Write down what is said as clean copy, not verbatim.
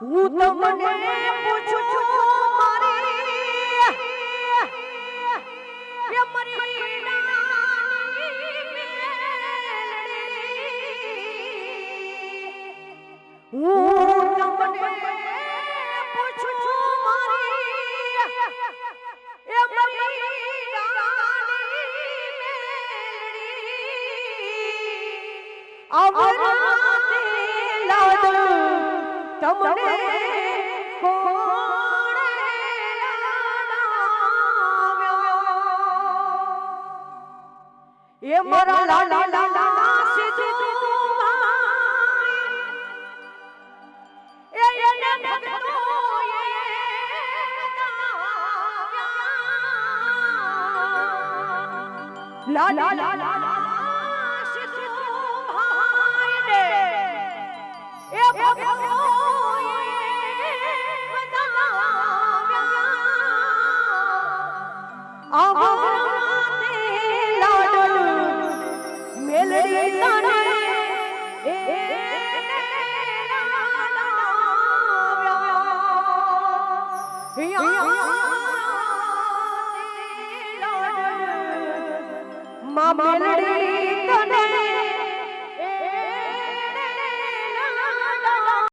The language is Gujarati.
હું તમને પૂછું મારી એ મરી નાની મેલડી હું તમને પૂછું મારી એ મરી નાની મેલડી આવરાતે લાડ તમને કોણે લાડાવ્યો એ મારા લાલા લાલા સીધું એ એને ભગતો એ લાલા લાલા સીધું ભાઈ ને એ ભગતો મેલડી તને મા મેલડી તને